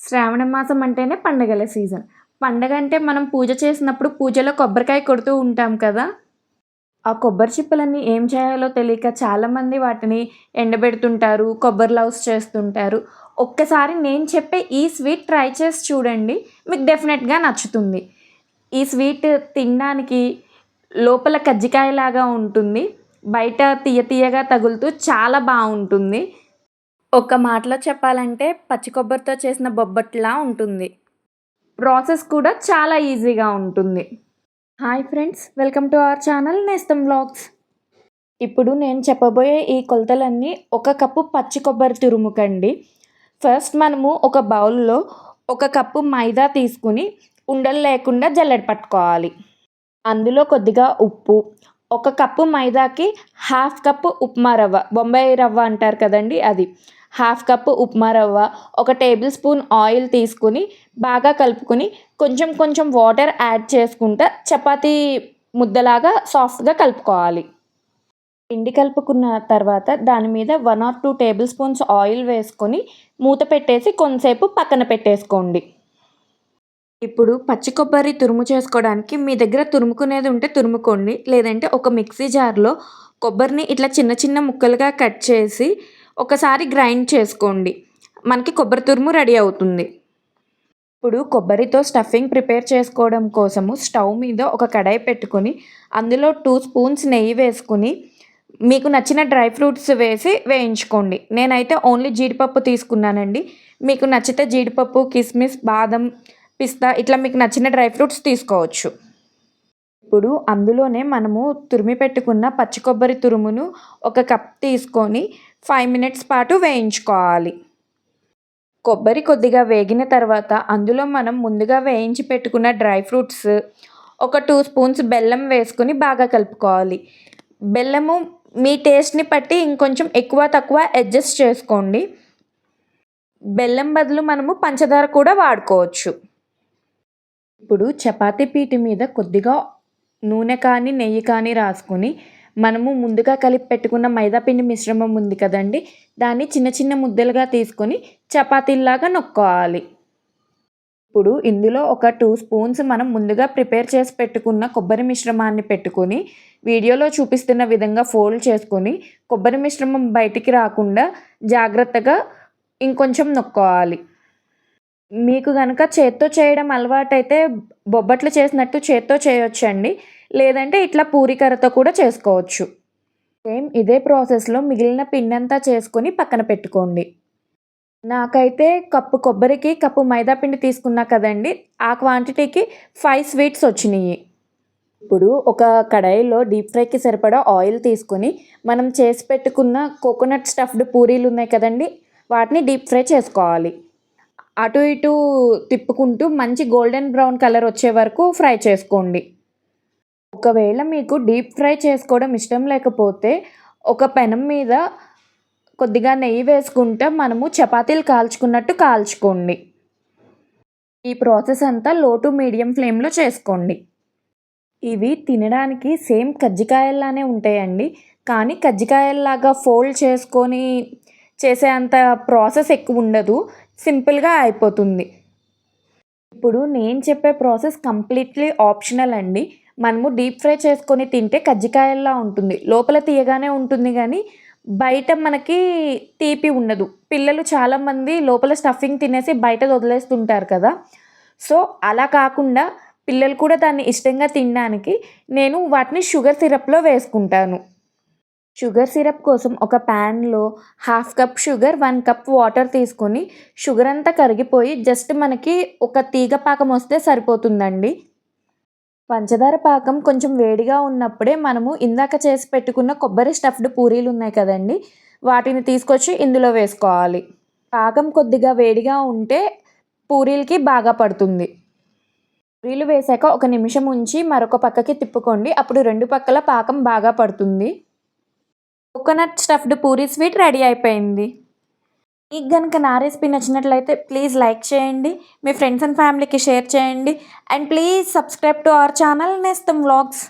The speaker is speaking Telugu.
శ్రావణ మాసం అంటేనే పండగల సీజన్. పండగ అంటే మనం పూజ చేసినప్పుడు పూజలో కొబ్బరికాయ కొడుతూ ఉంటాం కదా! ఆ కొబ్బరి చిప్పలన్నీ ఏం చేయాలో తెలియక చాలామంది వాటిని ఎండబెడుతుంటారు. కొబ్బరి లవుస్ చేస్తుంటారు. ఒక్కసారి నేను చెప్పే ఈ స్వీట్ ట్రై చేసి చూడండి. మీకు డెఫినెట్‌గా నచ్చుతుంది. ఈ స్వీట్ తినడానికి లోపల కజ్జికాయలాగా ఉంటుంది. బయట తియ్య తియ్యగా తగులుతూ చాలా బావుంటుంది. ఒక్క మాటలో చెప్పాలంటే పచ్చి కొబ్బరితో చేసిన బొబ్బట్లా ఉంటుంది. ప్రాసెస్ కూడా చాలా ఈజీగా ఉంటుంది. Hi friends! Welcome to our channel నేస్తం వ్లాగ్స్. ఇప్పుడు నేను చెప్పబోయే ఈ కొలతలన్నీ 1 కప్పు పచ్చి కొబ్బరి తురుముకండి. ఫస్ట్ మనము ఒక బౌల్‌లో 1 కప్పు మైదా తీసుకొని ఉండలు లేకుండా జల్లెడ పట్టుకోవాలి. అందులో కొద్దిగా ఉప్పు, 1 కప్పు మైదాకి 1/2 కప్పు ఉప్మా రవ్వ, బొంబాయి రవ్వ అంటారు కదండీ అది. 1/2 కప్పు ఉప్మా రవ్వ, 1 టేబుల్ స్పూన్ ఆయిల్ తీసుకొని బాగా కలుపుకొని కొంచెం కొంచెం వాటర్ యాడ్ చేసుకుంటా చపాతీ ముద్దలాగా సాఫ్ట్‌గా కలుపుకోవాలి. పిండి కలుపుకున్న తర్వాత దాని మీద 1 ఆర్ 2 టేబుల్ స్పూన్స్ ఆయిల్ వేసుకొని మూత పెట్టేసి కొంతసేపు పక్కన పెట్టేసుకోండి. ఇప్పుడు పచ్చి కొబ్బరి తురుము చేసుకోవడానికి మీ దగ్గర తురుముకునేది ఉంటే తురుముకోండి. లేదంటే ఒక మిక్సీ జార్‌లో కొబ్బరిని ఇట్లా చిన్న చిన్న ముక్కలుగా కట్ చేసి ఒకసారి గ్రైండ్ చేసుకోండి. మనకి కొబ్బరి తురుము రెడీ అవుతుంది. ఇప్పుడు కొబ్బరితో స్టఫింగ్ ప్రిపేర్ చేసుకోవడం కోసము స్టవ్ మీద ఒక కడాయి పెట్టుకొని అందులో 2 స్పూన్స్ నెయ్యి వేసుకొని మీకు నచ్చిన డ్రై ఫ్రూట్స్ వేసి వేయించుకోండి. నేనైతే ఓన్లీ జీడిపప్పు తీసుకున్నానండి. మీకు నచ్చితే జీడిపప్పు, కిస్మిస్, బాదం, పిస్తా ఇట్లా మీకు నచ్చిన డ్రై ఫ్రూట్స్ తీసుకోవచ్చు. ఇప్పుడు అందులోనే మనము తురిమి పెట్టుకున్న పచ్చి కొబ్బరి తురుమును 1 కప్ తీసుకొని 5 మినిట్స్ పాటు వేయించుకోవాలి. కొబ్బరి కొద్దిగా వేగిన తర్వాత అందులో మనం ముందుగా వేయించి పెట్టుకున్న డ్రై ఫ్రూట్స్, ఒక 2 స్పూన్స్ బెల్లం వేసుకొని బాగా కలుపుకోవాలి. బెల్లము మీ టేస్ట్‌ని బట్టి ఇంకొంచెం ఎక్కువ తక్కువ అడ్జస్ట్ చేసుకోండి. బెల్లం బదులు మనము పంచదార కూడా వాడుకోవచ్చు. ఇప్పుడు చపాతీ పీట మీద కొద్దిగా నూనె కానీ, నెయ్యి కానీ రాసుకొని మనము ముందుగా కలిపి పెట్టుకున్న మైదా పిండి మిశ్రమం ఉంది కదండీ! దాన్ని చిన్న చిన్న ముద్దలుగా తీసుకొని చపాతీల్లాగా నొక్కోవాలి. ఇప్పుడు ఇందులో ఒక 2 స్పూన్స్ మనం ముందుగా ప్రిపేర్ చేసి పెట్టుకున్న కొబ్బరి మిశ్రమాన్ని పెట్టుకొని వీడియోలో చూపిస్తున్న విధంగా ఫోల్డ్ చేసుకొని కొబ్బరి మిశ్రమం బయటికి రాకుండా జాగ్రత్తగా ఇంకొంచెం నొక్కోవాలి. మీకు గనక చేత్తో చేయడం అలవాటైతే బొబ్బట్లు చేసినట్టు చేత్తో చేయొచ్చండి. లేదంటే ఇట్లా పూరికర్రతో కూడా చేసుకోవచ్చు. సేమ్ ఇదే ప్రాసెస్‌లో మిగిలిన పిండంతా చేసుకొని పక్కన పెట్టుకోండి. నాకైతే కప్పు కొబ్బరికి కప్పు మైదా పిండి తీసుకున్నా కదండీ! ఆ క్వాంటిటీకి 5 స్వీట్స్ వచ్చినియి. ఇప్పుడు ఒక కడాయిలో డీప్ ఫ్రైకి సరిపడా ఆయిల్ తీసుకొని మనం చేసి పెట్టుకున్న కోకోనట్ స్టఫ్డ్ పూరీలు ఉన్నాయి కదండీ! వాటిని డీప్ ఫ్రై చేసుకోవాలి. అటు ఇటు తిప్పుకుంటూ మంచి గోల్డెన్ బ్రౌన్ కలర్ వచ్చే వరకు ఫ్రై చేసుకోండి. ఒకవేళ మీకు డీప్ ఫ్రై చేసుకోవడం ఇష్టం లేకపోతే ఒక పెనం మీద కొద్దిగా నెయ్యి వేసుకుంటా మనము చపాతీలు కాల్చుకున్నట్టు కాల్చుకోండి. ఈ ప్రాసెస్ అంతా లో టు మీడియం ఫ్లేమ్‌లో చేసుకోండి. ఇవి తినడానికి సేమ్ కజ్జికాయల్లానే ఉంటాయండి. కానీ కజ్జికాయల్లాగా ఫోల్డ్ చేసుకొని చేసే అంత ప్రాసెస్ ఎక్కువ ఉండదు. సింపుల్‌గా అయిపోతుంది. ఇప్పుడు నేను చెప్పే ప్రాసెస్ కంప్లీట్‌లీ ఆప్షనల్ అండి. మనము డీప్ ఫ్రై చేసుకొని తింటే కజ్జికాయల్లా ఉంటుంది. లోపల తియ్యగానే ఉంటుంది గానీ, బయట మనకి తీపి ఉండదు. పిల్లలు చాలామంది లోపల స్టఫింగ్ తినేసి బయటది వదిలేస్తుంటారు కదా! సో, అలా కాకుండా పిల్లలు కూడా దాన్ని ఇష్టంగా తినడానికి నేను వాటిని షుగర్ సిరప్‌లో వేసుకుంటాను. షుగర్ సిరప్ కోసం ఒక ప్యాన్‌లో 1/2 కప్ షుగర్, 1 కప్ వాటర్ తీసుకొని షుగర్ అంతా కరిగిపోయి జస్ట్ మనకి ఒక తీగ పాకం వస్తే సరిపోతుందండి. పంచదార పాకం కొంచెం వేడిగా ఉన్నప్పుడే మనము ఇందాక చేసి పెట్టుకున్న కొబ్బరి స్టఫ్డ్ పూరీలు ఉన్నాయి కదండీ! వాటిని తీసుకొచ్చి ఇందులో వేసుకోవాలి. పాకం కొద్దిగా వేడిగా ఉంటే పూరీలకి బాగా పడుతుంది. పూరీలు వేశాక ఒక నిమిషం ఉంచి మరొక పక్కకి తిప్పుకోండి. అప్పుడు 2 పక్కల పాకం బాగా పడుతుంది. Coconut stuffed Puri sweet ready అయిపోయింది. మీకు గనుక నా రెసిపీ నచ్చినట్లయితే ప్లీజ్ లైక్ చేయండి. మీ ఫ్రెండ్స్ అండ్ ఫ్యామిలీకి షేర్ చేయండి. And please subscribe to our channel నేస్తం వ్లాగ్స్.